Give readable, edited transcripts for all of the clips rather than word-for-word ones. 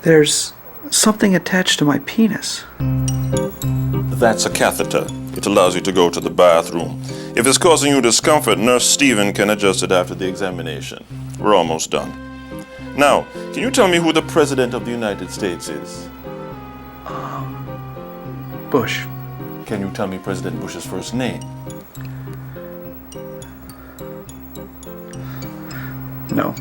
There's something attached to my penis. That's a catheter. It allows you to go to the bathroom. If it's causing you discomfort, Nurse Steven can adjust it after the examination. We're almost done. Now, can you tell me who the President of the United States is? Bush. Can you tell me President Bush's first name? No.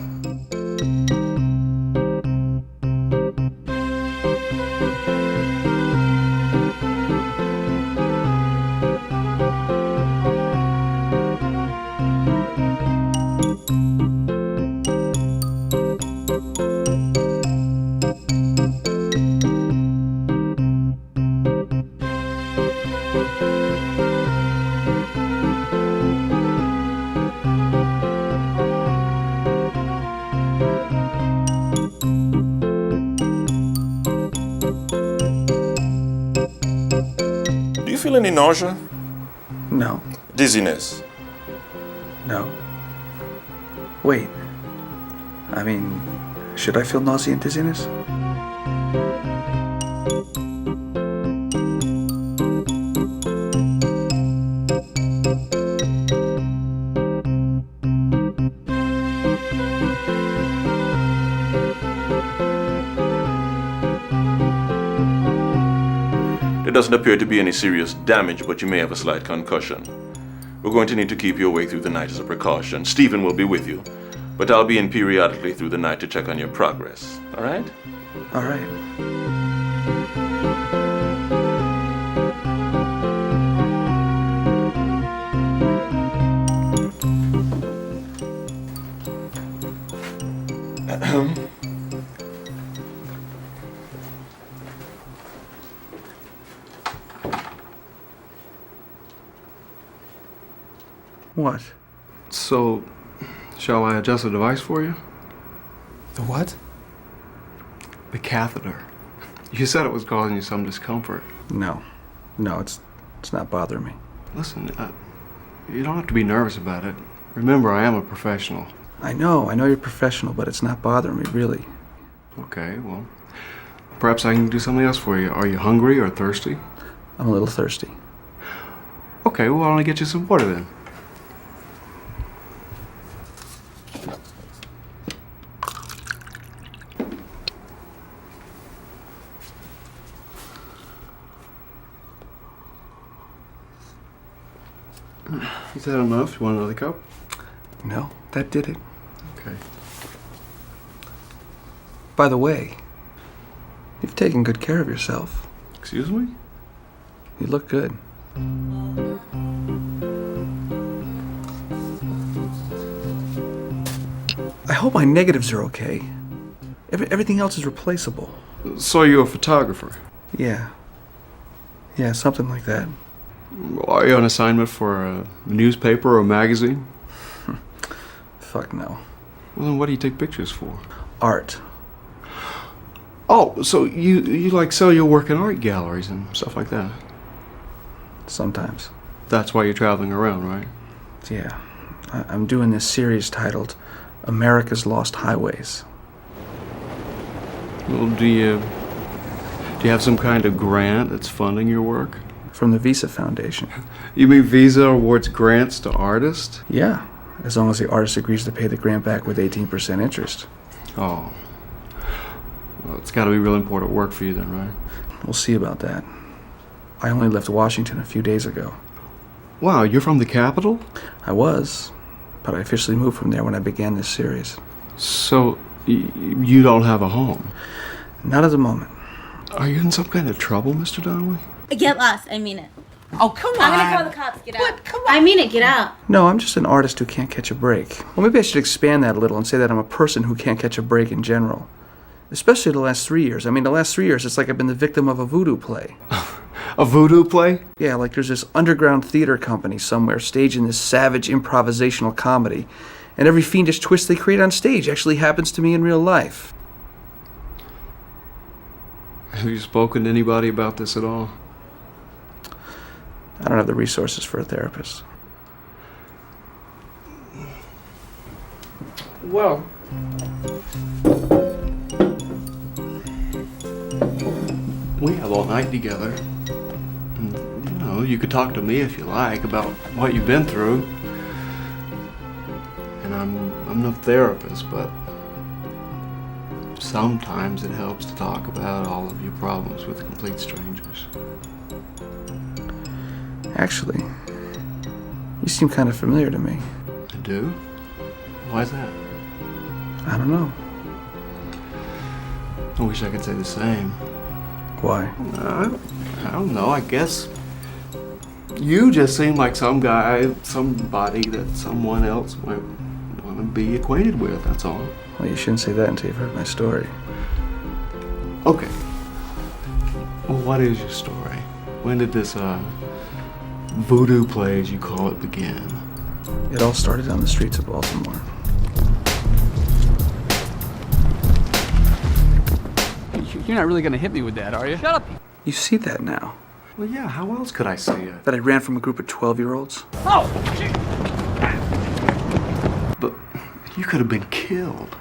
Do you feel any nausea? No. Dizziness? No. Wait. I mean, should I feel nausea and dizziness? There doesn't appear to be any serious damage, but you may have a slight concussion. We're going to need to keep you awake through the night as a precaution. Stephen will be with you, but I'll be in periodically through the night to check on your progress. All right? All right. What? So, shall I adjust the device for you? The what? The catheter. You said it was causing you some discomfort. No. No, it's not bothering me. Listen, you don't have to be nervous about it. Remember, I am a professional. I know you're professional, but it's not bothering me, really. Okay, well, perhaps I can do something else for you. Are you hungry or thirsty? I'm a little thirsty. Okay, well, why don't I get you some water then? Is that enough? You want another cup? No, that did it. Okay. By the way, you've taken good care of yourself. Excuse me? You look good. I hope my negatives are okay. Everything else is replaceable. So you're a photographer? Yeah. Yeah, something like that. Are you on assignment for a newspaper or a magazine? Fuck no. Well, then what do you take pictures for? Art. Oh, so you like sell your work in art galleries and stuff like that? Sometimes. That's why you're traveling around, right? Yeah. I'm doing this series titled America's Lost Highways. Well, do you have some kind of grant that's funding your work? From the Visa Foundation. You mean Visa awards grants to artists? Yeah, as long as the artist agrees to pay the grant back with 18% interest. Oh. Well, it's got to be real important work for you then, right? We'll see about that. I only left Washington a few days ago. Wow, you're from the capital? I was, but I officially moved from there when I began this series. So, you don't have a home? Not at the moment. Are you in some kind of trouble, Mr. Donnelly? Get lost. I mean it. Oh, come on. I'm gonna call the cops. Get out. What? Come on. I mean it. Get out. No, I'm just an artist who can't catch a break. Well, maybe I should expand that a little and say that I'm a person who can't catch a break in general. Especially the last 3 years. I mean, the last 3 years, it's like I've been the victim of a voodoo play. A voodoo play? Yeah, like there's this underground theater company somewhere staging this savage improvisational comedy. And every fiendish twist they create on stage actually happens to me in real life. Have you spoken to anybody about this at all? I don't have the resources for a therapist. Well, We have all night together. And, you know, you could talk to me if you like about what you've been through. And I'm no therapist, but sometimes it helps to talk about all of your problems with complete strangers. Actually, you seem kind of familiar to me. I do? Why is that? I don't know. I wish I could say the same. Why? I don't know, I guess you just seem like somebody that someone else might want to be acquainted with, that's all. Well, you shouldn't say that until you've heard my story. Okay. Well, what is your story? When did this, voodoo play, as you call it, begin? It all started on the streets of Baltimore. You're not really gonna hit me with that, are you? Shut up! You see that now? Well, yeah, how else could I see it? That I ran from a group of 12-year-olds? Oh! But you could have been killed.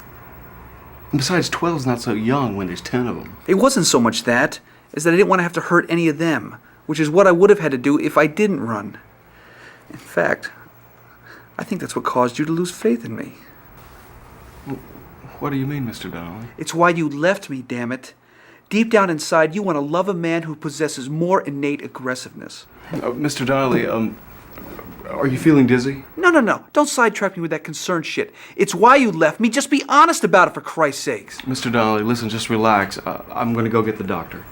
And besides, 12's not so young when there's 10 of them. It wasn't so much that, as that I didn't want to have to hurt any of them, which is what I would have had to do if I didn't run. In fact, I think that's what caused you to lose faith in me. What do you mean, Mr. Donnelly? It's why you left me, damn it. Deep down inside, you want to love a man who possesses more innate aggressiveness. Mr. Donnelly, are you feeling dizzy? No. Don't sidetrack me with that concerned shit. It's why you left me. Just be honest about it, for Christ's sakes. Mr. Donnelly, listen, just relax. I'm going to go get the doctor.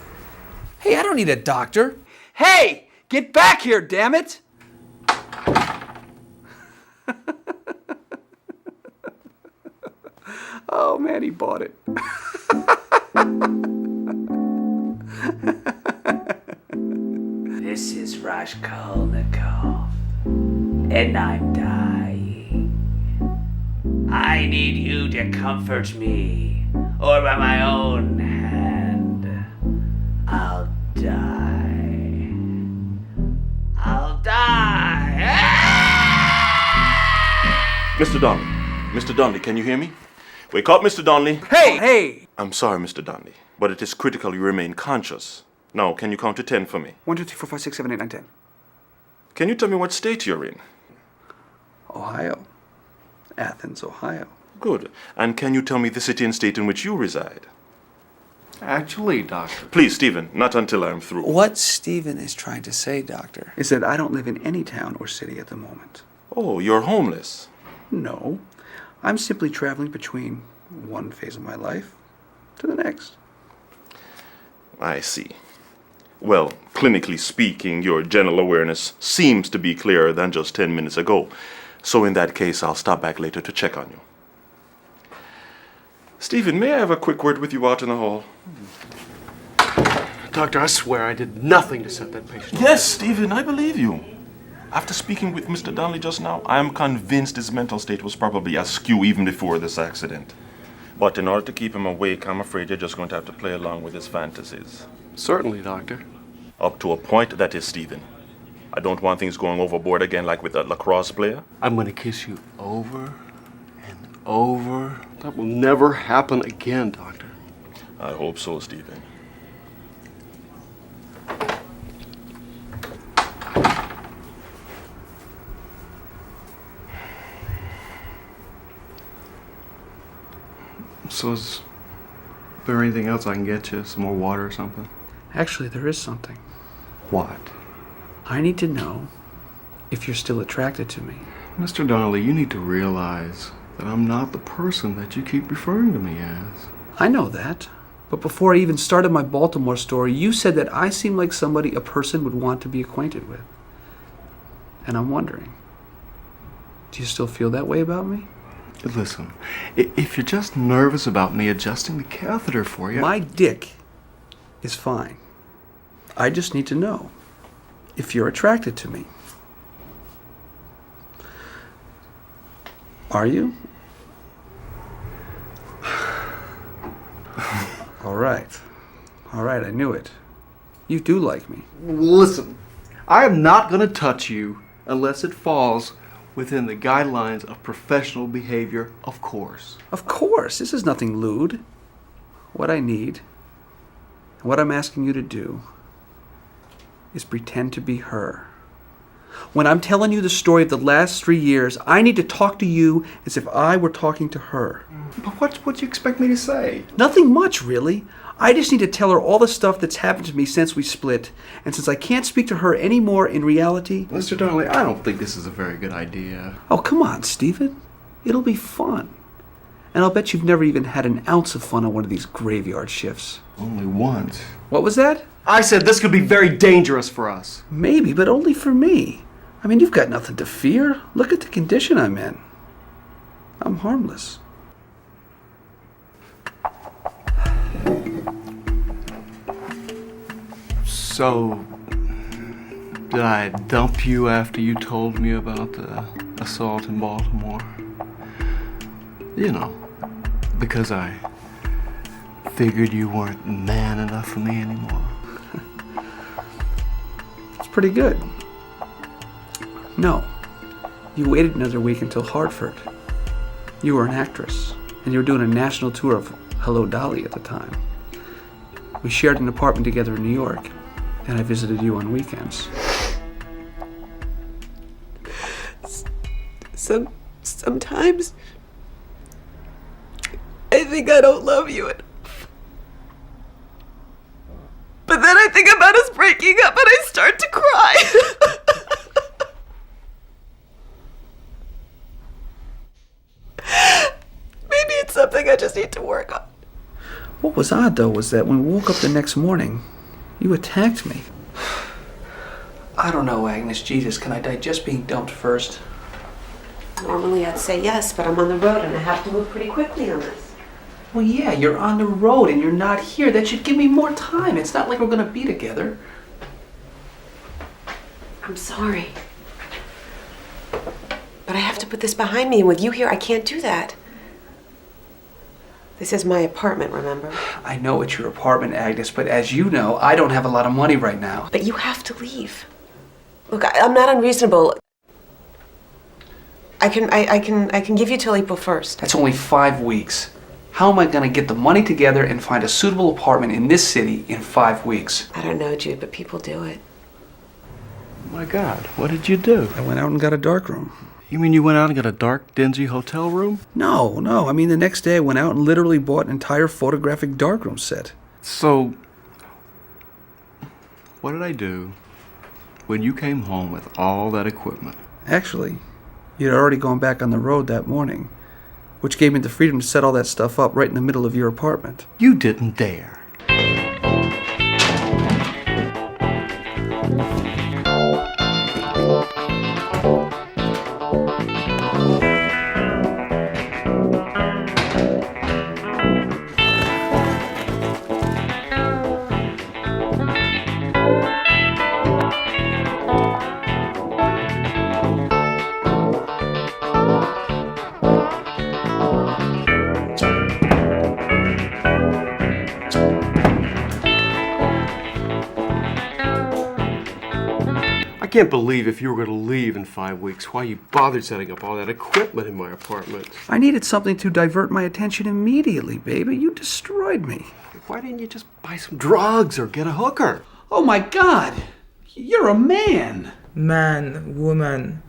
Hey, I don't need a doctor. Hey! Get back here, damn it! Oh, man, he bought it. This is Raskolnikov, and I'm dying. I need you to comfort me, or by my own hand, I'll die. I'll die! Mr. Donnelly. Mr. Donnelly, can you hear me? Wake up, Mr. Donnelly. Hey! I'm sorry, Mr. Donnelly, but it is critical you remain conscious. Now, can you count to 10 for me? 1, 2, 3, 4, 5, 6, 7, 8, 9, 10. Can you tell me what state you're in? Ohio. Athens, Ohio. Good. And can you tell me the city and state in which you reside? Actually, Doctor. Please, Stephen, not until I'm through. What Stephen is trying to say, Doctor, Is that I don't live in any town or city at the moment. Oh, you're homeless. No. I'm simply traveling between one phase of my life to the next. I see. Well, clinically speaking, your general awareness seems to be clearer than just 10 minutes ago. So in that case, I'll stop back later to check on you. Stephen, may I have a quick word with you out in the hall? Doctor, I swear I did nothing to set that patient. Yes, Stephen, I believe you. After speaking with Mr. Donnelly just now, I am convinced his mental state was probably askew even before this accident. But in order to keep him awake, I'm afraid you're just going to have to play along with his fantasies. Certainly, Doctor. Up to a point, that is, Stephen. I don't want things going overboard again like with that lacrosse player. I'm going to kiss you over and over. That will never happen again, Doctor. I hope so, Stephen. So is there anything else I can get you? Some more water or something? Actually, there is something. What? I need to know if you're still attracted to me. Mr. Donnelly, you need to realize that I'm not the person that you keep referring to me as. I know that. But before I even started my Baltimore story, you said that I seem like somebody a person would want to be acquainted with. And I'm wondering, do you still feel that way about me? Listen, if you're just nervous about me adjusting the catheter for you... My dick is fine. I just need to know if you're attracted to me. Are you? All right, I knew it. You do like me. Listen, I am not going to touch you unless it falls within the guidelines of professional behavior, of course. Of course, this is nothing lewd. What I need And what I'm asking you to do is pretend to be her. When I'm telling you the story of the last 3 years, I need to talk to you as if I were talking to her. But what do you expect me to say? Nothing much, really. I just need to tell her all the stuff that's happened to me since we split. And since I can't speak to her anymore in reality... Mr. Donnelly, I don't think this is a very good idea. Oh, come on, Stephen. It'll be fun. And I'll bet you've never even had an ounce of fun on one of these graveyard shifts. Only once. What was that? I said this could be very dangerous for us. Maybe, but only for me. I mean, you've got nothing to fear. Look at the condition I'm in. I'm harmless. So, did I dump you after you told me about the assault in Baltimore? You know, because I figured you weren't man enough for me anymore. It's pretty good. No. You waited another week until Hartford. You were an actress, and you were doing a national tour of Hello Dolly at the time. We shared an apartment together in New York, and I visited you on weekends. Sometimes I think I don't love you enough. But then I think about us breaking up and I start to cry. Maybe it's something I just need to work on. What was odd, though, was that when we woke up the next morning, you attacked me. I don't know, Agnes. Jesus, can I digest being dumped first? Normally I'd say yes, but I'm on the road and I have to move pretty quickly on this. Well, yeah, you're on the road and you're not here. That should give me more time. It's not like we're going to be together. I'm sorry. But I have to put this behind me, and with you here, I can't do that. This is my apartment, remember? I know it's your apartment, Agnes, but as you know, I don't have a lot of money right now. But you have to leave. Look, I'm not unreasonable. I can give you till April 1st. That's only 5 weeks. How am I going to get the money together and find a suitable apartment in this city in 5 weeks? I don't know, Jude, but people do it. My God, what did you do? I went out and got a darkroom. You mean you went out and got a dark, dingy hotel room? No. I mean, the next day I went out and literally bought an entire photographic darkroom set. So, what did I do when you came home with all that equipment? Actually, you'd already gone back on the road that morning, which gave me the freedom to set all that stuff up right in the middle of your apartment. You didn't dare. I can't believe if you were going to leave in 5 weeks, why you bothered setting up all that equipment in my apartment. I needed something to divert my attention immediately, baby. You destroyed me. Why didn't you just buy some drugs or get a hooker? Oh my God! You're a man! Man, woman,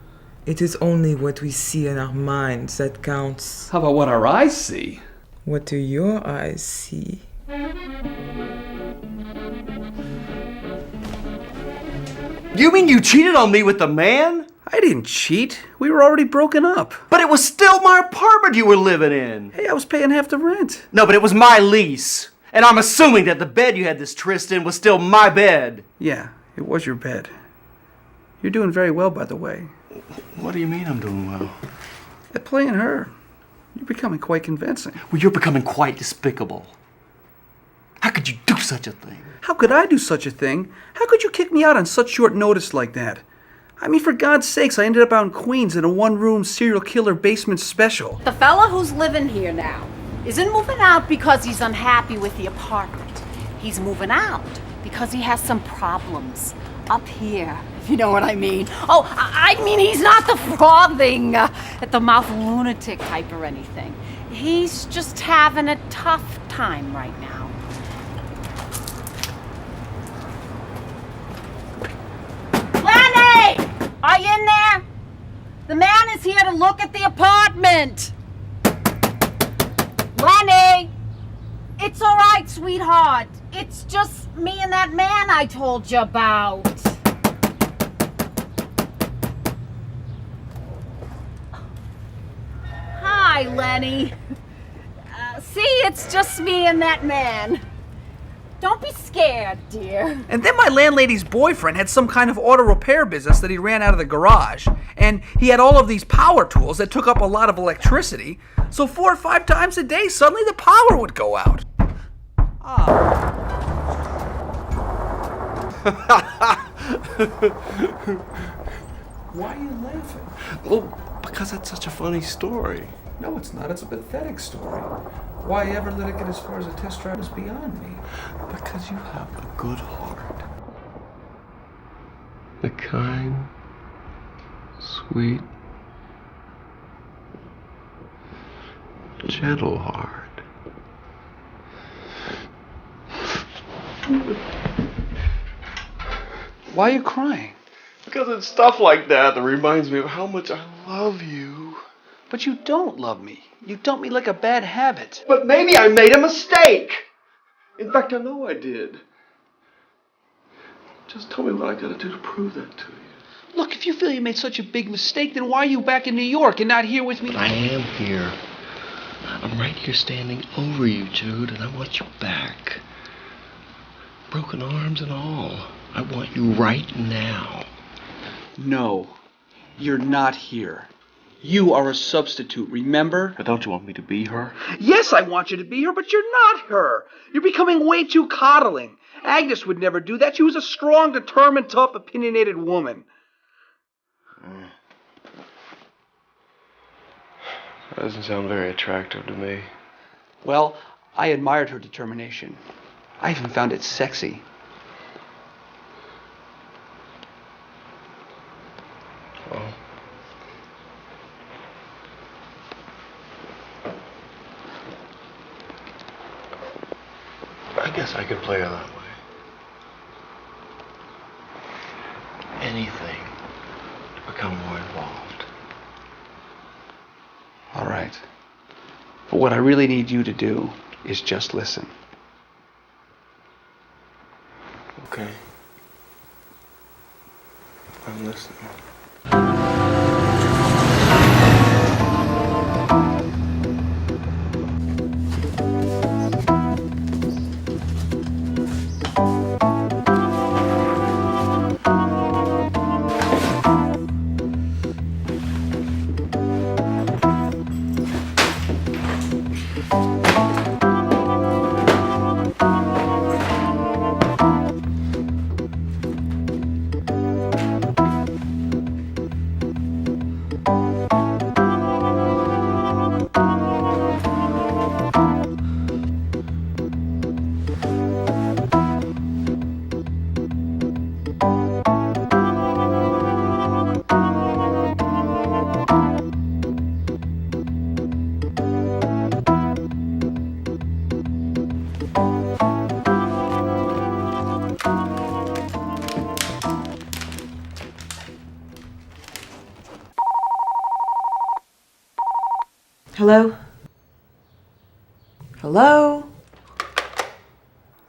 it is only what we see in our minds that counts. How about what our eyes see? What do your eyes see? You mean you cheated on me with the man? I didn't cheat. We were already broken up. But it was still my apartment you were living in. Hey, I was paying half the rent. No, but it was my lease. And I'm assuming that the bed you had this tryst in was still my bed. Yeah, it was your bed. You're doing very well, by the way. What do you mean I'm doing well? At playing her. You're becoming quite convincing. Well, you're becoming quite despicable. How could you do such a thing? How could I do such a thing? How could you kick me out on such short notice like that? I mean, for God's sakes, I ended up out in Queens in a one-room serial killer basement special. The fella who's living here now isn't moving out because he's unhappy with the apartment. He's moving out because he has some problems up here, if you know what I mean. Oh, I mean, he's not the frothing at the mouth lunatic type or anything. He's just having a tough time right now. Are you in there? The man is here to look at the apartment. Lenny! It's all right, sweetheart. It's just me and that man I told you about. Hi, Lenny. See, it's just me and that man. Don't be scared, dear. And then my landlady's boyfriend had some kind of auto repair business that he ran out of the garage. And he had all of these power tools that took up a lot of electricity. So 4 or 5 times a day, suddenly the power would go out. Why are you laughing? Well, because that's such a funny story. No, it's not. It's a pathetic story. Why I ever let it get as far as a test drive is beyond me. Because you have a good heart. A kind, sweet, gentle heart. Why are you crying? Because it's stuff like that that reminds me of how much I love you. But you don't love me. You dump me like a bad habit. But maybe I made a mistake. In fact, I know I did. Just tell me what I gotta do to prove that to you. Look, if you feel you made such a big mistake, then why are you back in New York and not here with me? I am here. I'm right here standing over you, Jude, and I want you back. Broken arms and all. I want you right now. No, you're not here. You are a substitute, remember? But don't you want me to be her? Yes, I want you to be her, but you're not her. You're becoming way too coddling. Agnes would never do that. She was a strong, determined, tough, opinionated woman. That doesn't sound very attractive to me. Well, I admired her determination. I even found it sexy. Well, I guess I could play her that way. Anything to become more involved. All right. But what I really need you to do is just listen. Okay. I'm listening. Hello? Hello?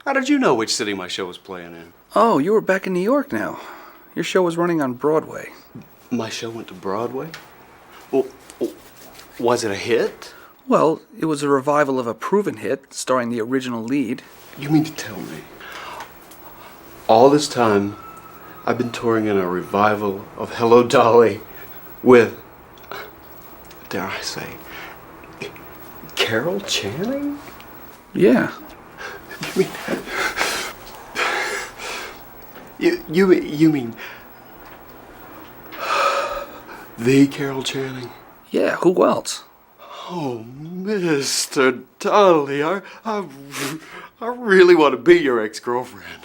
How did you know which city my show was playing in? Oh, you were back in New York now. Your show was running on Broadway. My show went to Broadway? Well, was it a hit? Well, it was a revival of a proven hit, starring the original lead. You mean to tell me, all this time, I've been touring in a revival of Hello, Dolly with, dare I say, Carol Channing? Yeah. You mean the Carol Channing? Yeah, who else? Oh, Mr. Donnelly, I really want to be your ex-girlfriend.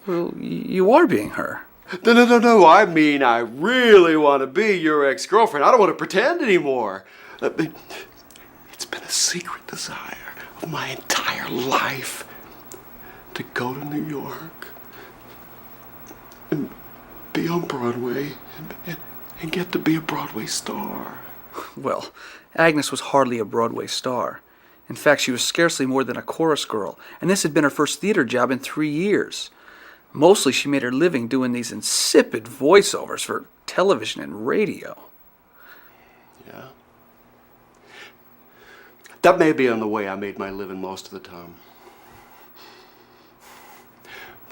Well, you are being her. No. I mean, I really want to be your ex-girlfriend. I don't want to pretend anymore. It's been a secret desire of my entire life to go to New York and be on Broadway and get to be a Broadway star. Well, Agnes was hardly a Broadway star. In fact, she was scarcely more than a chorus girl, and this had been her first theater job in 3 years. Mostly she made her living doing these insipid voiceovers for television and radio. Yeah. That may be on the way I made my living most of the time.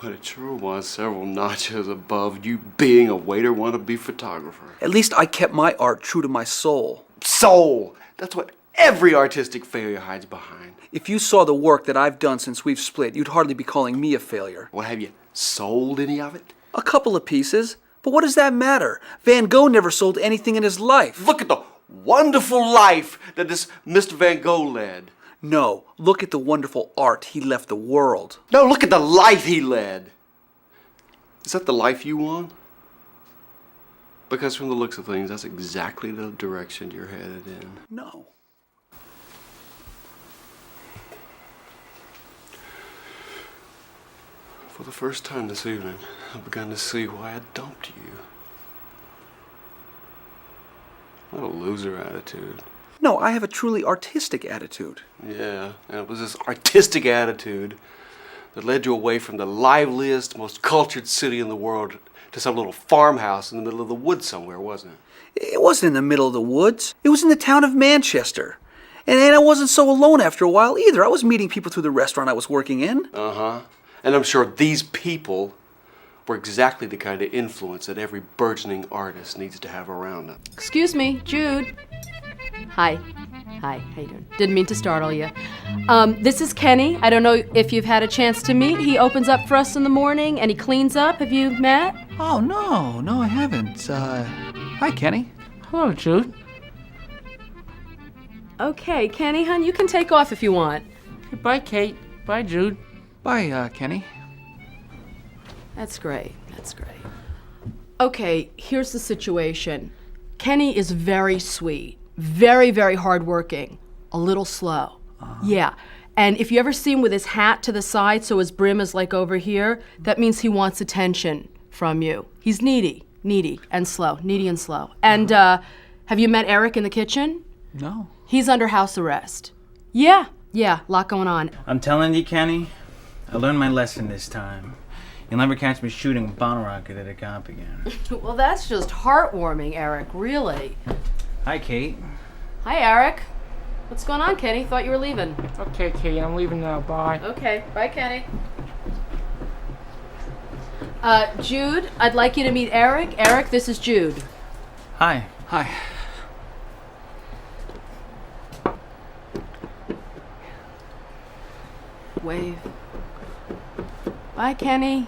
But it sure was several notches above you being a waiter wannabe photographer. At least I kept my art true to my soul. Soul! That's what every artistic failure hides behind. If you saw the work that I've done since we've split, you'd hardly be calling me a failure. Well, have you sold any of it? A couple of pieces. But what does that matter? Van Gogh never sold anything in his life. Look at the wonderful life that this Mr. Van Gogh led. No, look at the wonderful art he left the world. No, look at the life he led. Is that the life you want? Because from the looks of things, that's exactly the direction you're headed in. No. For the first time this evening, I've begun to see why I dumped you. What a loser attitude. No, I have a truly artistic attitude. Yeah, and it was this artistic attitude that led you away from the liveliest, most cultured city in the world to some little farmhouse in the middle of the woods somewhere, wasn't it? It wasn't in the middle of the woods. It was in the town of Manchester. And I wasn't so alone after a while either. I was meeting people through the restaurant I was working in. Uh-huh. And I'm sure these people were exactly the kind of influence that every burgeoning artist needs to have around them. Excuse me, Jude. Hi. Hi, how you doing? Didn't mean to startle you. This is Kenny. I don't know if you've had a chance to meet. He opens up for us in the morning and he cleans up. Have you met? Oh, no, I haven't. Hi, Kenny. Hello, Jude. Okay, Kenny, hon, you can take off if you want. Bye, Kate. Bye, Jude. Bye, Kenny. That's great. That's great. Okay, here's the situation. Kenny is very sweet, very, very hardworking, a little slow. Yeah. And if you ever see him with his hat to the side so his brim is like over here, that means he wants attention from you. He's needy and slow, needy and slow. And have you met Eric in the kitchen? No. He's under house arrest. Yeah, a lot going on. I'm telling you, Kenny, I learned my lesson this time. You'll never catch me shooting a bottle rocket at a cop again. Well, that's just heartwarming, Eric, really. Hi, Kate. Hi, Eric. What's going on, Kenny? Thought you were leaving. Okay, Kate, I'm leaving now. Bye. Okay, bye, Kenny. Jude, I'd like you to meet Eric. Eric, this is Jude. Hi. Hi. Wave. Bye, Kenny.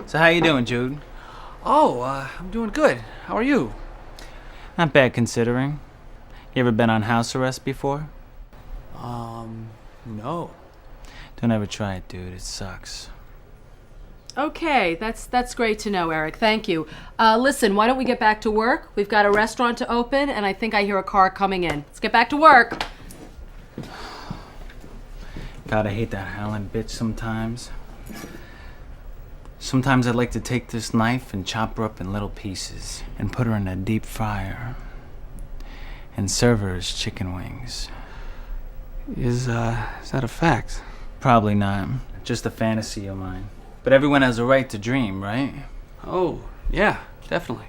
So how you doing, Jude? Oh, I'm doing good. How are you? Not bad considering. You ever been on house arrest before? No. Don't ever try it, dude. It sucks. Okay, that's great to know, Eric. Thank you. Listen, why don't we get back to work? We've got a restaurant to open, and I think I hear a car coming in. Let's get back to work. God, I hate that howling bitch sometimes. Sometimes I'd like to take this knife and chop her up in little pieces and put her in a deep fryer and serve her as chicken wings. Is that a fact? Probably not. Just a fantasy of mine. But everyone has a right to dream, right? Oh, yeah, definitely.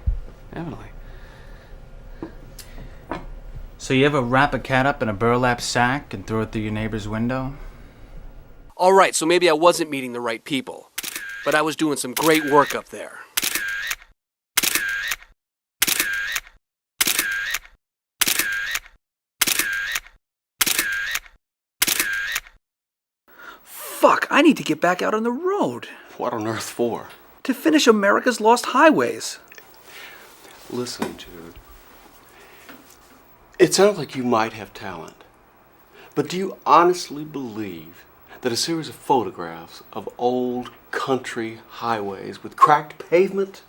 So you ever wrap a cat up in a burlap sack and throw it through your neighbor's window? All right, so maybe I wasn't meeting the right people, but I was doing some great work up there. Fuck, I need to get back out on the road. What on earth for? To finish America's Lost Highways. Listen, Jude. It sounds like you might have talent. But do you honestly believe that a series of photographs of old country highways with cracked pavement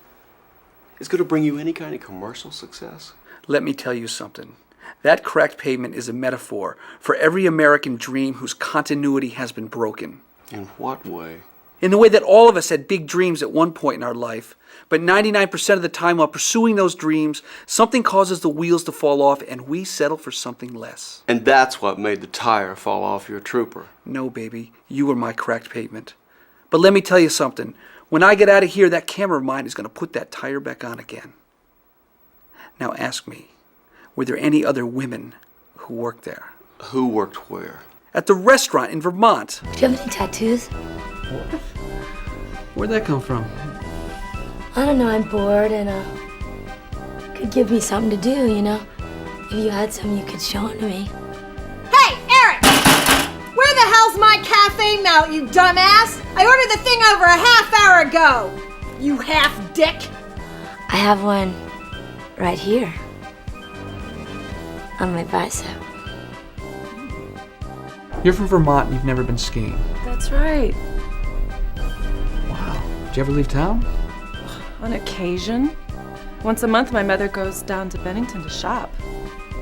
is going to bring you any kind of commercial success? Let me tell you something. That cracked pavement is a metaphor for every American dream whose continuity has been broken. In what way? In the way that all of us had big dreams at one point in our life, but 99% of the time while pursuing those dreams, something causes the wheels to fall off and we settle for something less. And that's what made the tire fall off your trooper. No, baby, you were my cracked pavement. But let me tell you something. When I get out of here, that camera of mine is going to put that tire back on again. Now ask me, were there any other women who worked there? Who worked where? At the restaurant in Vermont. Do you have any tattoos? What? Where'd that come from? I don't know, I'm bored and could give me something to do, you know? If you had some, you could show them to me. Hey, Eric! Where the hell's my cafe melt, you dumbass? I ordered the thing over a half hour ago. You half dick. I have one right here. On my bicep. You're from Vermont and you've never been skiing. That's right. Wow. Did you ever leave town? On occasion. Once a month, my mother goes down to Bennington to shop.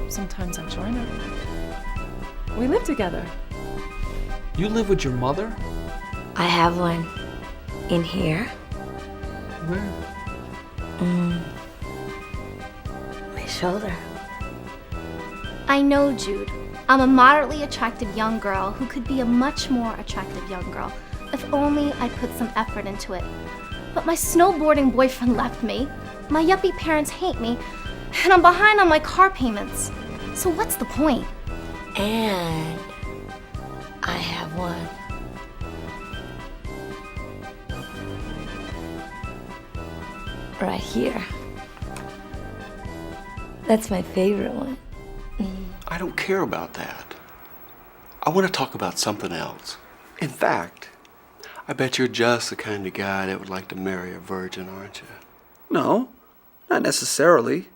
Sometimes I join her. We live together. You live with your mother? I have one in here. Where? My shoulder. I know, Jude. I'm a moderately attractive young girl who could be a much more attractive young girl if only I put some effort into it. But my snowboarding boyfriend left me, my yuppie parents hate me, and I'm behind on my car payments. So what's the point? And I have one. Right here. That's my favorite one. I don't care about that. I want to talk about something else. In fact, I bet you're just the kind of guy that would like to marry a virgin, aren't you? No, not necessarily.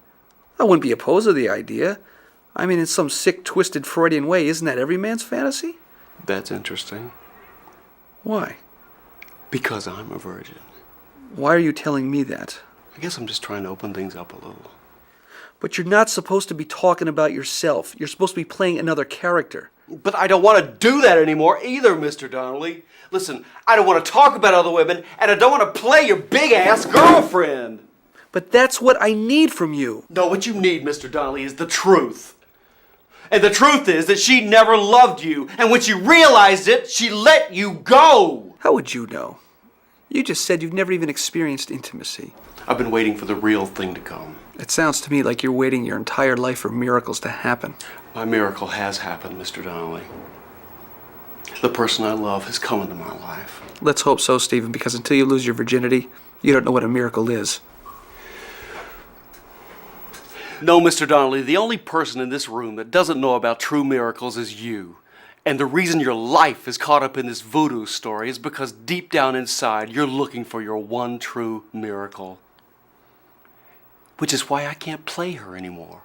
I wouldn't be opposed to the idea. I mean, in some sick, twisted Freudian way, isn't that every man's fantasy? That's interesting. Why? Because I'm a virgin. Why are you telling me that? I guess I'm just trying to open things up a little. But you're not supposed to be talking about yourself. You're supposed to be playing another character. But I don't want to do that anymore either, Mr. Donnelly. Listen, I don't want to talk about other women, and I don't want to play your big-ass girlfriend. But that's what I need from you. No, what you need, Mr. Donnelly, is the truth. And the truth is that she never loved you, and when she realized it, she let you go. How would you know? You just said you've never even experienced intimacy. I've been waiting for the real thing to come. It sounds to me like you're waiting your entire life for miracles to happen. My miracle has happened, Mr. Donnelly. The person I love has come into my life. Let's hope so, Stephen, because until you lose your virginity, you don't know what a miracle is. No, Mr. Donnelly, the only person in this room that doesn't know about true miracles is you. And the reason your life is caught up in this voodoo story is because deep down inside, you're looking for your one true miracle. Which is why I can't play her anymore.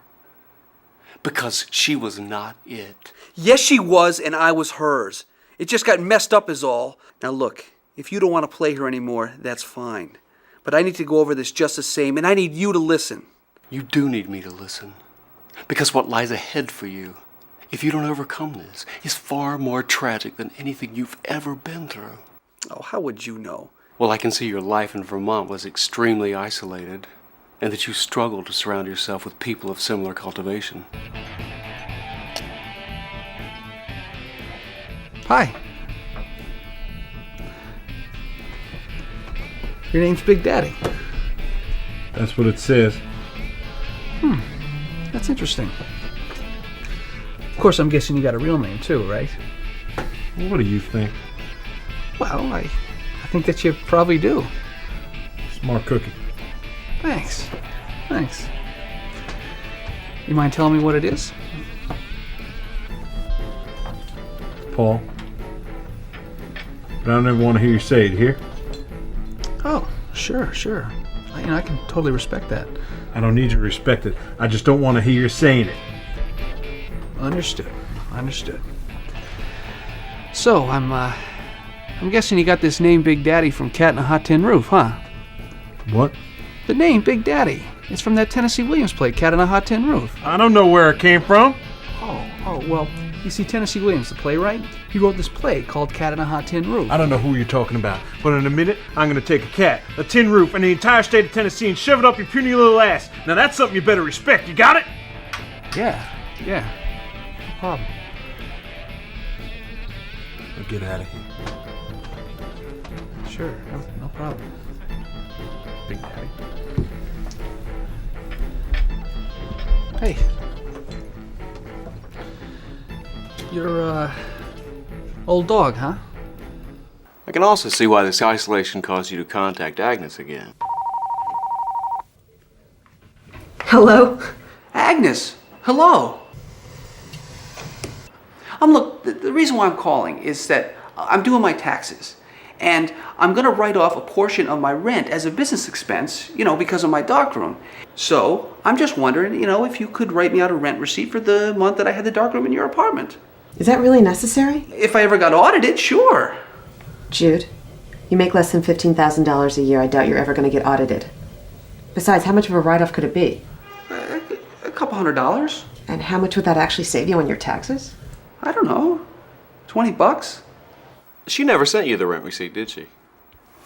Because she was not it. Yes, she was, and I was hers. It just got messed up is all. Now look, if you don't want to play her anymore, that's fine. But I need to go over this just the same, and I need you to listen. You do need me to listen. Because what lies ahead for you, if you don't overcome this, is far more tragic than anything you've ever been through. Oh, how would you know? Well, I can see your life in Vermont was extremely isolated, and that you struggled to surround yourself with people of similar cultivation. Hi. Your name's Big Daddy. That's what it says. That's interesting. Of course, I'm guessing you got a real name too, right? What do you think? Well, I think that you probably do. Smart cookie. Thanks. Thanks. You mind telling me what it is? Paul. But I don't ever want to hear you say it, here? Oh, sure. I can totally respect that. I don't need you to respect it. I just don't want to hear you saying it. Understood. So, I'm guessing you got this name Big Daddy from Cat in a Hot Tin Roof, huh? What? The name Big Daddy. It's from that Tennessee Williams play, Cat in a Hot Tin Roof. I don't know where it came from. Oh, well, You see, Tennessee Williams, the playwright, he wrote this play called Cat on a Hot Tin Roof. I don't know who you're talking about, but in a minute, I'm gonna take a cat, a tin roof, and the entire state of Tennessee and shove it up your puny little ass. Now that's something you better respect. You got it? Yeah. No problem. Now get out of here. Sure, no problem. Big Daddy. Hey. Your, old dog, huh? I can also see why this isolation caused you to contact Agnes again. Hello? Agnes, hello. Look, the reason why I'm calling is that I'm doing my taxes. And I'm going to write off a portion of my rent as a business expense, because of my darkroom. So I'm just wondering, if you could write me out a rent receipt for the month that I had the darkroom in your apartment. Is that really necessary? If I ever got audited, sure. Jude, you make less than $15,000 a year. I doubt you're ever going to get audited. Besides, how much of a write-off could it be? A couple $100. And how much would that actually save you on your taxes? I don't know. $20. She never sent you the rent receipt, did she?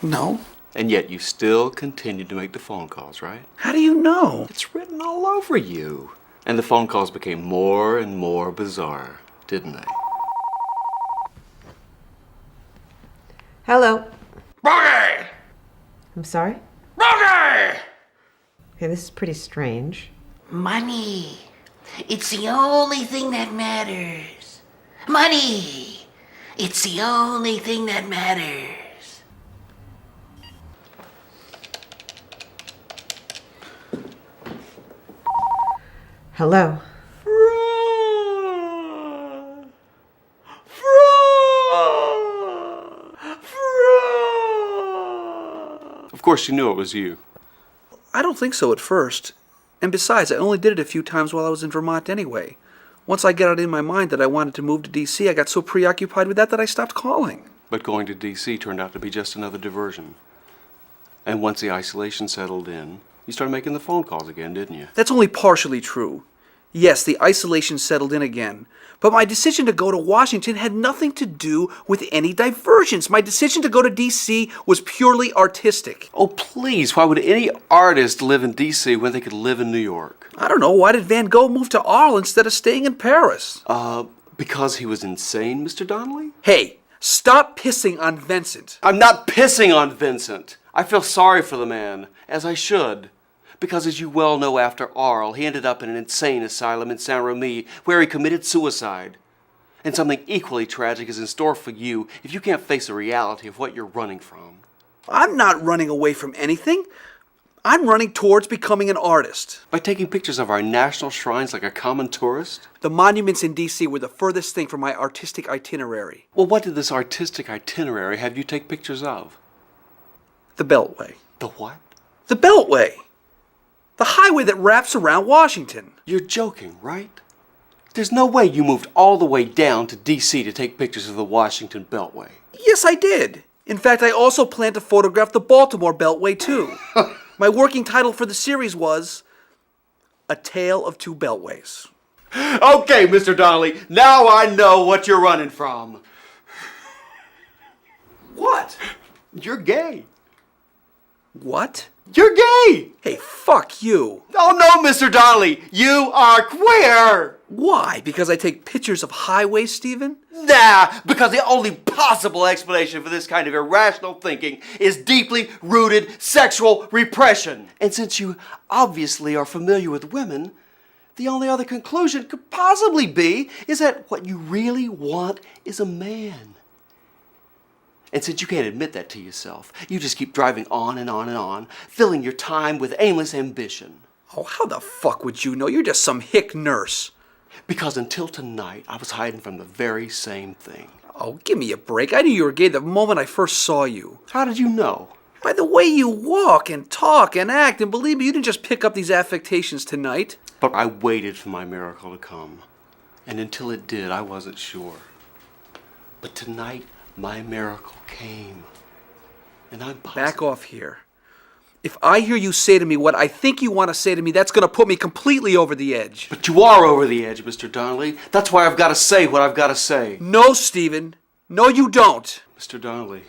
No. And yet you still continued to make the phone calls, right? How do you know? It's written all over you. And the phone calls became more and more bizarre, didn't they? Hello. Bogey! I'm sorry? Bogey! Okay, this is pretty strange. Money. It's the only thing that matters. Money. It's the only thing that matters. Hello. Of course she knew it was you. I don't think so at first. And besides, I only did it a few times while I was in Vermont anyway. Once I got it in my mind that I wanted to move to D.C., I got so preoccupied with that I stopped calling. But going to D.C. turned out to be just another diversion. And once the isolation settled in, you started making the phone calls again, didn't you? That's only partially true. Yes, the isolation settled in again. But my decision to go to Washington had nothing to do with any diversions. My decision to go to D.C. was purely artistic. Oh, please, why would any artist live in D.C. when they could live in New York? I don't know. Why did Van Gogh move to Arles instead of staying in Paris? Because he was insane, Mr. Donnelly? Hey, stop pissing on Vincent. I'm not pissing on Vincent. I feel sorry for the man, as I should. Because as you well know, after Arles, he ended up in an insane asylum in Saint-Remy, where he committed suicide. And something equally tragic is in store for you if you can't face the reality of what you're running from. I'm not running away from anything. I'm running towards becoming an artist. By taking pictures of our national shrines like a common tourist? The monuments in D.C. were the furthest thing from my artistic itinerary. Well, what did this artistic itinerary have you take pictures of? The Beltway. The what? The Beltway. The highway that wraps around Washington. You're joking, right? There's no way you moved all the way down to D.C. to take pictures of the Washington Beltway. Yes, I did. In fact, I also planned to photograph the Baltimore Beltway, too. My working title for the series was A Tale of Two Beltways. Okay, Mr. Donnelly, now I know what you're running from. What? You're gay. What? You're gay! Hey, fuck you. Oh no, Mr. Donnelly, you are queer! Why? Because I take pictures of highways, Stephen? Nah, because the only possible explanation for this kind of irrational thinking is deeply rooted sexual repression. And since you obviously are familiar with women, the only other conclusion could possibly be is that what you really want is a man. And since you can't admit that to yourself, you just keep driving on and on and on, filling your time with aimless ambition. Oh, how the fuck would you know? You're just some hick nurse. Because until tonight, I was hiding from the very same thing. Oh, give me a break. I knew you were gay the moment I first saw you. How did you know? By the way you walk and talk and act, and believe me, you didn't just pick up these affectations tonight. But I waited for my miracle to come. And until it did, I wasn't sure. But tonight, my miracle came. And I'm positive. Back off here. If I hear you say to me what I think you want to say to me, that's going to put me completely over the edge. But you are over the edge, Mr. Donnelly. That's why I've got to say what I've got to say. No, Stephen. No, you don't. Mr. Donnelly,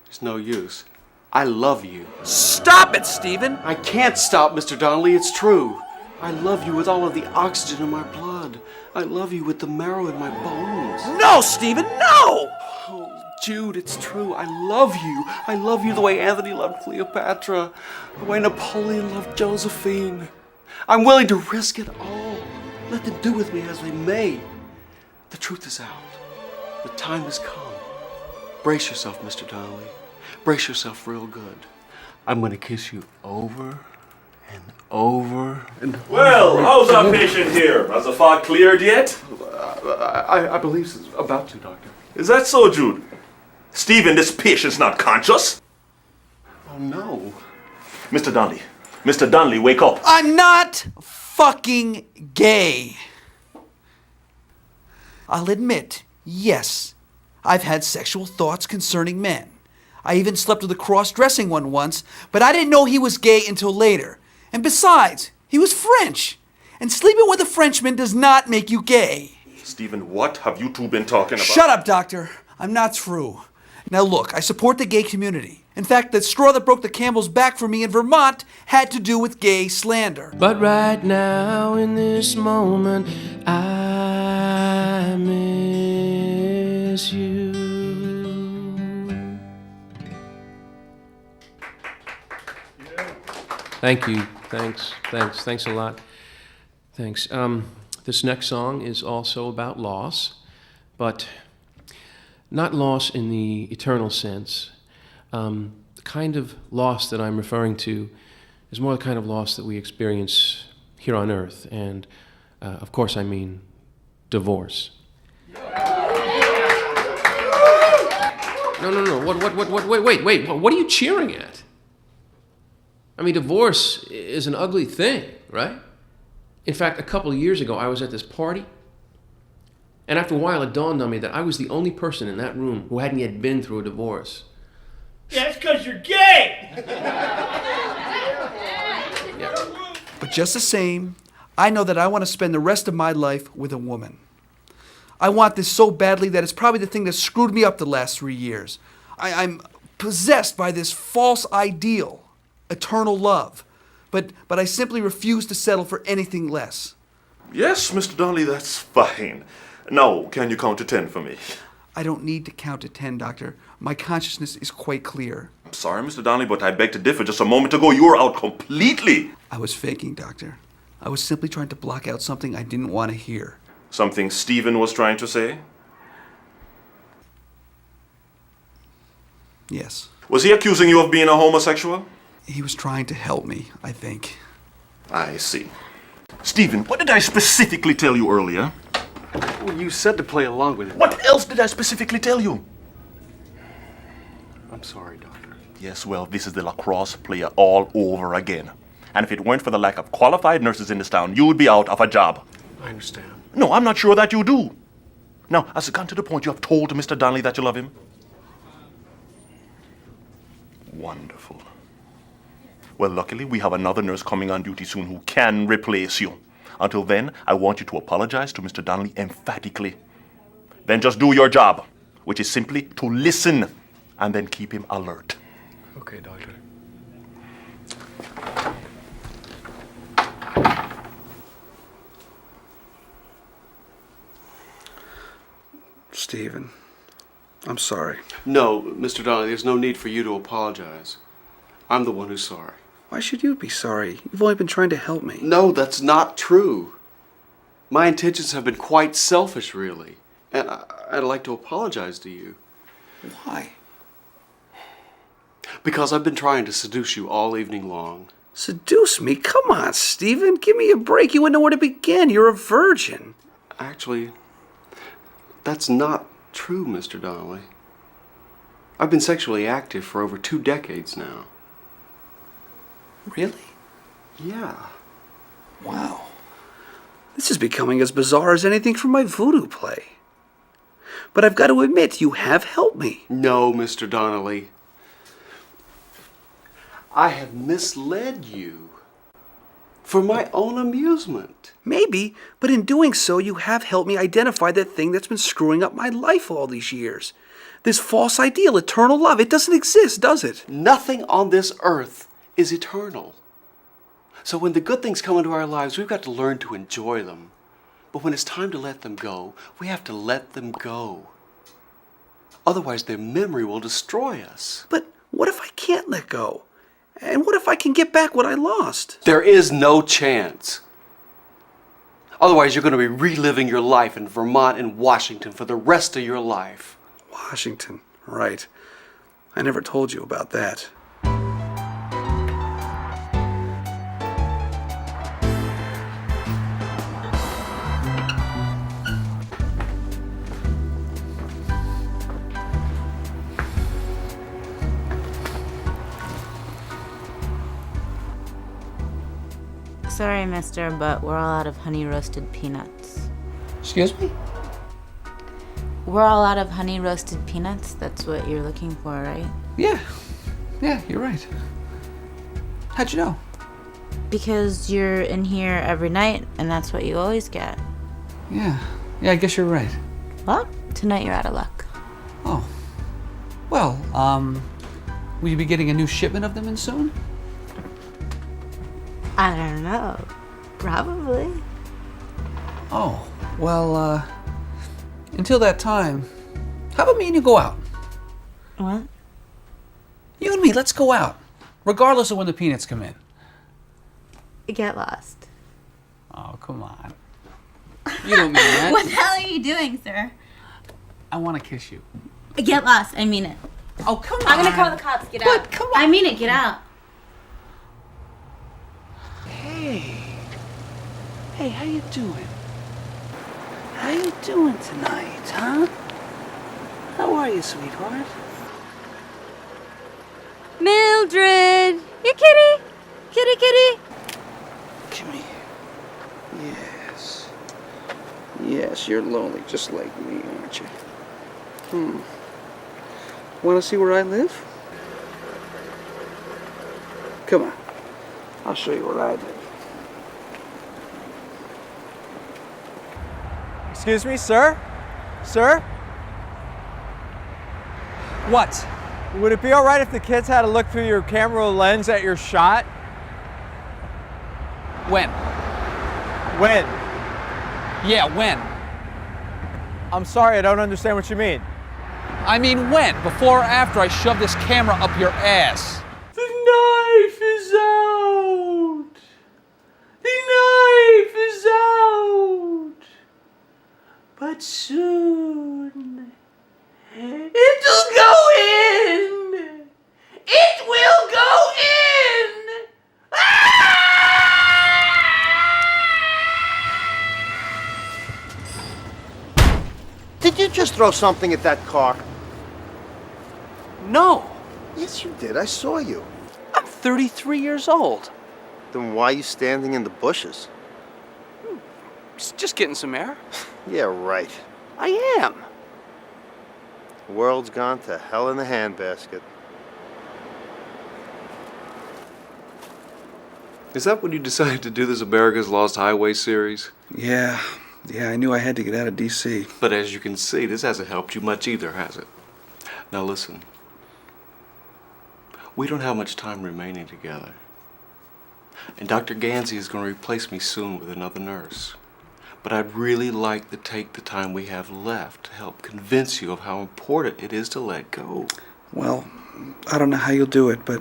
it's no use. I love you. Stop it, Stephen. I can't stop, Mr. Donnelly. It's true. I love you with all of the oxygen in my blood. I love you with the marrow in my bones. No, Stephen, no! Oh, Jude, it's true. I love you. I love you the way Anthony loved Cleopatra, the way Napoleon loved Josephine. I'm willing to risk it all. Let them do with me as they may. The truth is out. The time has come. Brace yourself, Mr. Donnelly. Brace yourself real good. I'm going to kiss you over and over and over. Well, how's our patient here? Has the fog cleared yet? I believe it's about to, Doctor. Is that so, Jude? Stephen, this patient's not conscious. Oh, no. Mr. Donnelly. Mr. Donnelly, wake up. I'm not fucking gay. I'll admit, yes, I've had sexual thoughts concerning men. I even slept with a cross-dressing one once, but I didn't know he was gay until later. And besides, he was French. And sleeping with a Frenchman does not make you gay. Stephen, what have you two been talking about? Shut up, doctor. I'm not through. Now look, I support the gay community. In fact, the straw that broke the camel's back for me in Vermont had to do with gay slander. But right now, in this moment, I miss you. Thank you. Thanks a lot. Thanks. This next song is also about loss, but not loss in the eternal sense. The kind of loss that I'm referring to is more the kind of loss that we experience here on Earth, and of course I mean divorce. No. Wait. What are you cheering at? I mean, divorce is an ugly thing, right? In fact, a couple of years ago, I was at this party, and after a while, it dawned on me that I was the only person in that room who hadn't yet been through a divorce. That's because you're gay! But just the same, I know that I want to spend the rest of my life with a woman. I want this so badly that it's probably the thing that screwed me up the last 3 years. I'm possessed by this false ideal. Eternal love. But I simply refuse to settle for anything less. Yes, Mr. Donnelly, that's fine. Now, can you count to 10 for me? I don't need to count to 10, Doctor. My consciousness is quite clear. I'm sorry, Mr. Donnelly, but I beg to differ. Just a moment ago, you were out completely. I was faking, Doctor. I was simply trying to block out something I didn't want to hear. Something Stephen was trying to say? Yes. Was he accusing you of being a homosexual? He was trying to help me, I think. I see. Stephen, what did I specifically tell you earlier? Well, you said to play along with it. What else did I specifically tell you? I'm sorry, Doctor. Yes, well, this is the lacrosse player all over again. And if it weren't for the lack of qualified nurses in this town, you would be out of a job. I understand. No, I'm not sure that you do. Now, has it gone to the point you have told Mr. Donnelly that you love him? Wonderful. Well, luckily, we have another nurse coming on duty soon who can replace you. Until then, I want you to apologize to Mr. Donnelly emphatically. Then just do your job, which is simply to listen and then keep him alert. Okay, Doctor. Stephen, I'm sorry. No, Mr. Donnelly, there's no need for you to apologize. I'm the one who's sorry. Why should you be sorry? You've only been trying to help me. No, that's not true. My intentions have been quite selfish, really. And I'd like to apologize to you. Why? Because I've been trying to seduce you all evening long. Seduce me? Come on, Stephen. Give me a break. You wouldn't know where to begin. You're a virgin. Actually, that's not true, Mr. Donnelly. I've been sexually active for over 2 decades now. Really? Yeah. Wow. This is becoming as bizarre as anything from my voodoo play. But I've got to admit, you have helped me. No, Mr. Donnelly. I have misled you for my own amusement. Maybe, but in doing so, you have helped me identify that thing that's been screwing up my life all these years. This false ideal, eternal love, it doesn't exist, does it? Nothing on this earth is eternal. So when the good things come into our lives, we've got to learn to enjoy them. But when it's time to let them go, we have to let them go. Otherwise, their memory will destroy us. But what if I can't let go? And what if I can get back what I lost? There is no chance. Otherwise, you're going to be reliving your life in Vermont and Washington for the rest of your life. Washington, right. I never told you about that. Sorry, mister, but we're all out of honey roasted peanuts. Excuse me? We're all out of honey roasted peanuts. That's what you're looking for, right? Yeah, you're right. How'd you know? Because you're in here every night, and that's what you always get. Yeah, I guess you're right. Well, tonight you're out of luck. Oh. Well, will you be getting a new shipment of them in soon? I don't know. Probably. Oh, well, until that time, how about me and you go out? What? You and me, let's go out. Regardless of when the peanuts come in. Get lost. Oh, come on. You don't mean that. What the hell are you doing, sir? I want to kiss you. Get lost. I mean it. Oh, come on. I'm gonna call the cops. Get out. Come on. I mean it. Get out. Hey, how you doing? How you doing tonight, huh? How are you, sweetheart? Mildred! Here, kitty! Kitty, kitty! Come here. Yes. Yes, you're lonely just like me, aren't you? Want to see where I live? Come on. I'll show you where I live. Excuse me, sir? Sir? What? Would it be all right if the kids had a look through your camera lens at your shot? When? When? Yeah, when? I'm sorry, I don't understand what you mean. I mean when? Before or after I shove this camera up your ass? The knife is out! The knife is out! But soon, it'll go in! It will go in! Did you just throw something at that car? No. Yes, you did. I saw you. I'm 33 years old. Then why are you standing in the bushes? Just getting some air. Yeah, right. I am. The world's gone to hell in a handbasket. Is that when you decided to do this America's Lost Highway series? Yeah, I knew I had to get out of D.C. But as you can see, this hasn't helped you much either, has it? Now listen. We don't have much time remaining together. And Dr. Gansey is going to replace me soon with another nurse. But I'd really like to take the time we have left to help convince you of how important it is to let go. Well, I don't know how you'll do it, but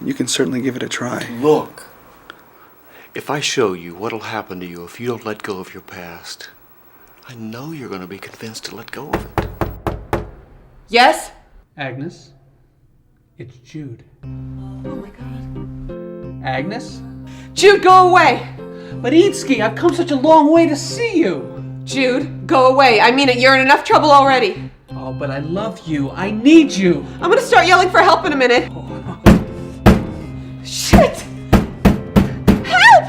you can certainly give it a try. Look, if I show you what'll happen to you if you don't let go of your past, I know you're going to be convinced to let go of it. Yes? Agnes? It's Jude. Oh my God. Agnes? Jude, go away! But Eadsky, I've come such a long way to see you. Jude, go away. I mean it, you're in enough trouble already. Oh, but I love you. I need you. I'm gonna start yelling for help in a minute. Shit! Help!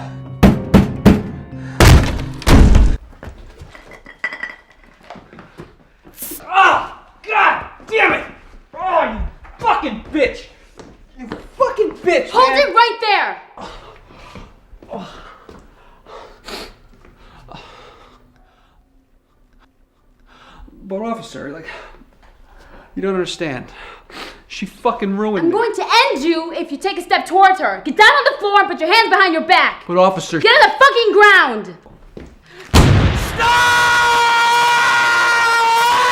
Ah! God damn it! Oh, you fucking bitch! You fucking bitch, Hold man. it right there! But officer, like, you don't understand. She fucking ruined I'm me. going to end you if you take a step towards her. Get down on the floor and put your hands behind your back. But officer... Get on the fucking ground!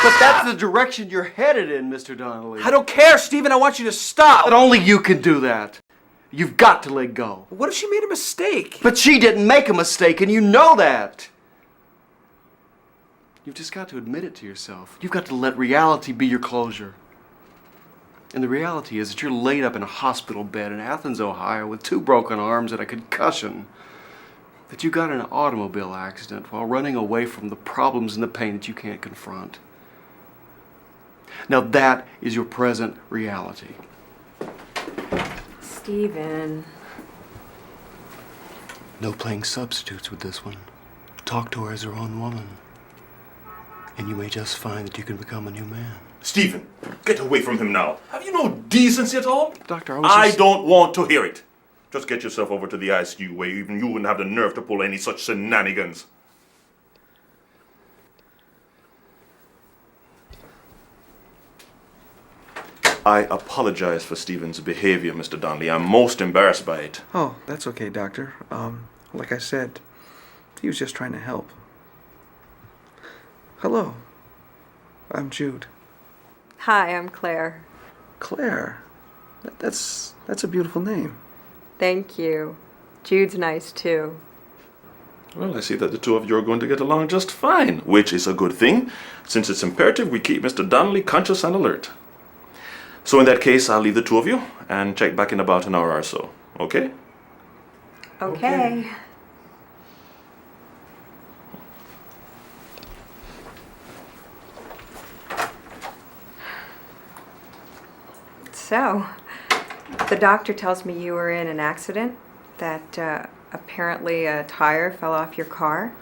But that's the direction you're headed in, Mr. Donnelly. I don't care, Stephen. I want you to stop. But only you can do that. You've got to let go. What if she made a mistake? But she didn't make a mistake, and you know that. You've just got to admit it to yourself. You've got to let reality be your closure. And the reality is that you're laid up in a hospital bed in Athens, Ohio with 2 broken arms and a concussion. That you got in an automobile accident while running away from the problems and the pain that you can't confront. Now that is your present reality. Stephen. No playing substitutes with this one. Talk to her as her own woman. And you may just find that you can become a new man. Stephen, get away from him now. Have you no decency at all? Doctor, I don't want to hear it. Just get yourself over to the ICU where even you wouldn't have the nerve to pull any such shenanigans. I apologize for Stephen's behavior, Mr. Donnelly. I'm most embarrassed by it. Oh, that's okay, doctor. Like I said, he was just trying to help. Hello. I'm Jude. Hi, I'm Claire. Claire? That's a beautiful name. Thank you. Jude's nice too. Well, I see that the two of you are going to get along just fine, which is a good thing, since it's imperative we keep Mr. Donnelly conscious and alert. So in that case, I'll leave the two of you and check back in about an hour or so, okay? Okay. So, the doctor tells me you were in an accident, that apparently a tire fell off your car.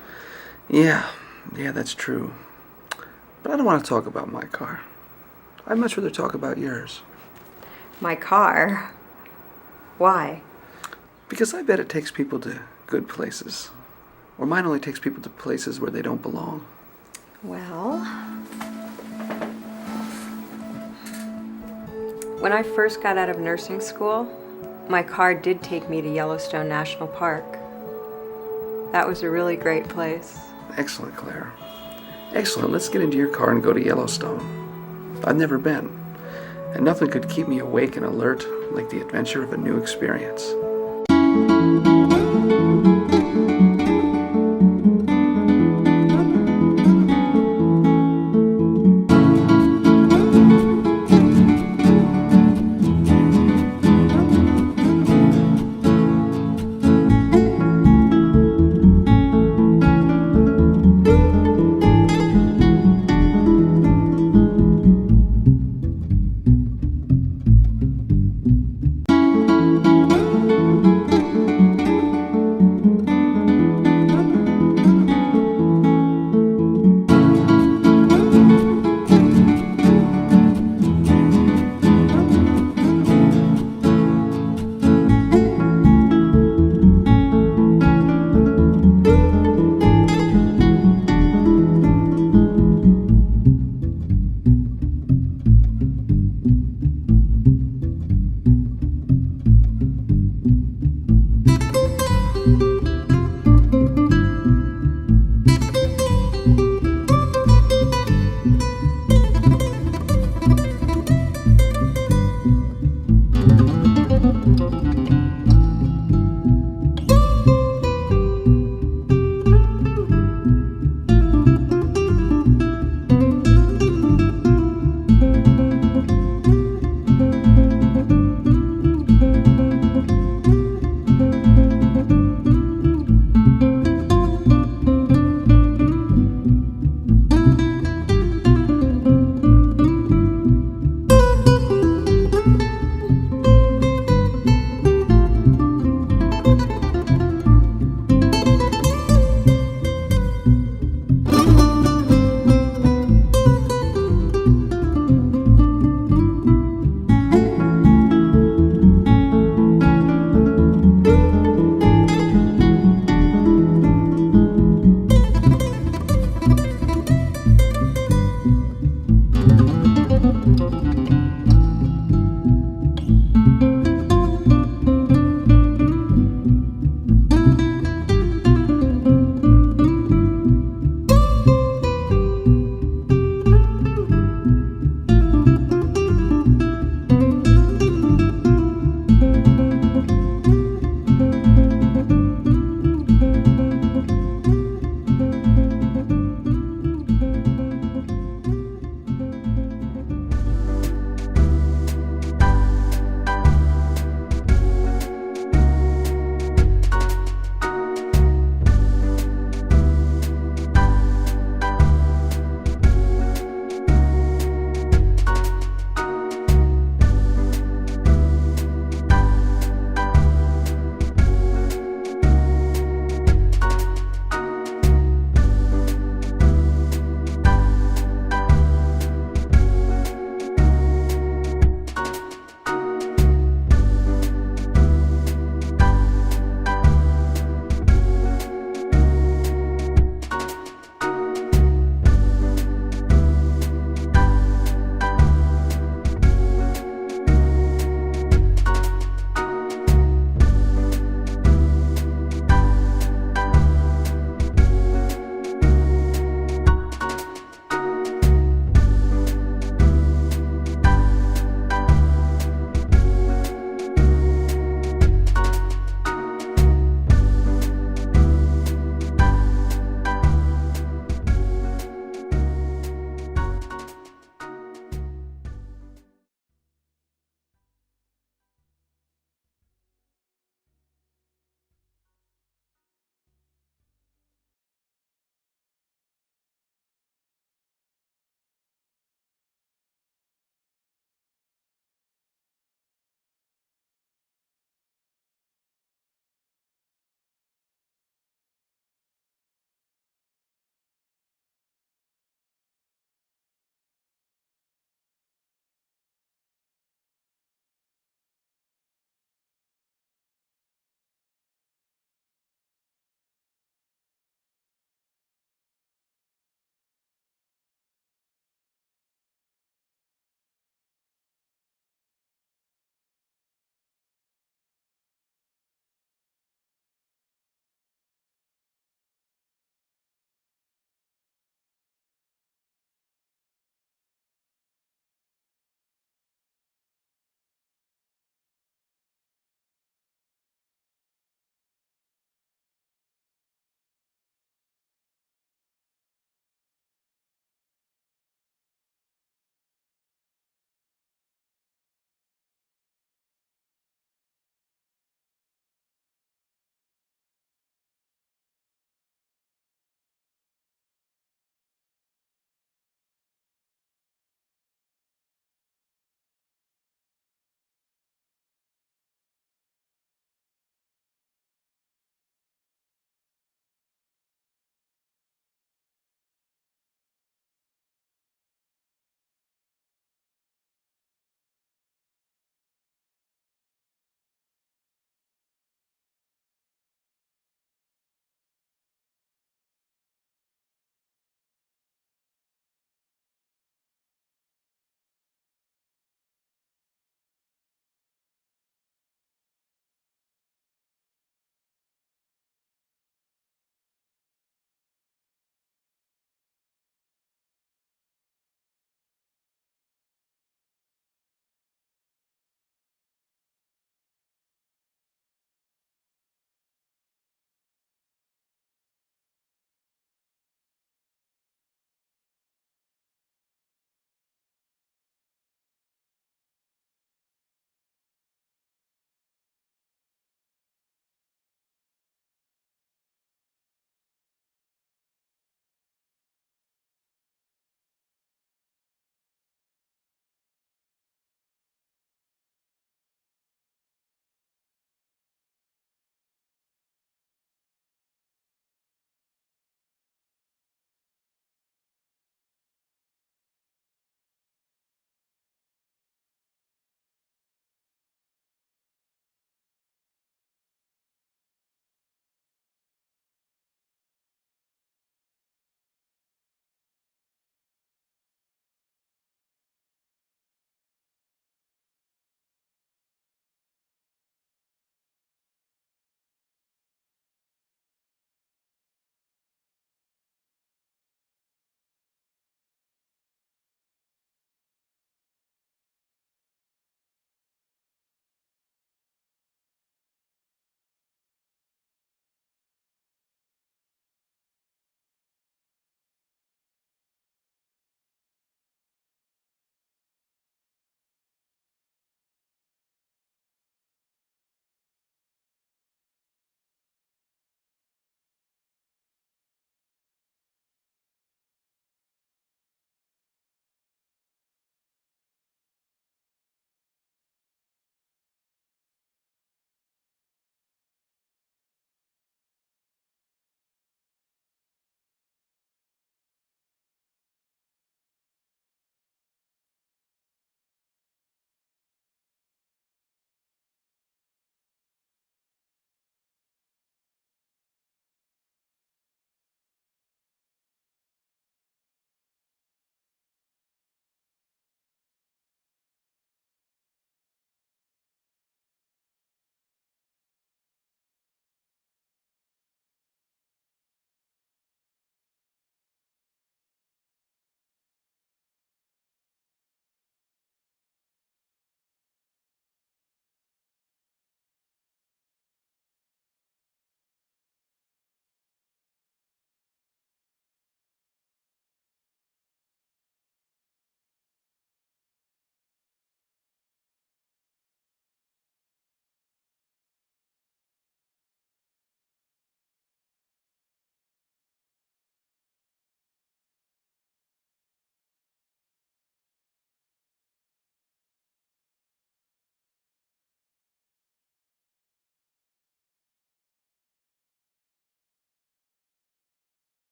Yeah, that's true. But I don't want to talk about my car. I'd much rather talk about yours. My car? Why? Because I bet it takes people to good places. Or mine only takes people to places where they don't belong. Well, when I first got out of nursing school, my car did take me to Yellowstone National Park. That was a really great place. Excellent, Claire. Excellent. Let's get into your car and go to Yellowstone. I've never been, and nothing could keep me awake and alert like the adventure of a new experience.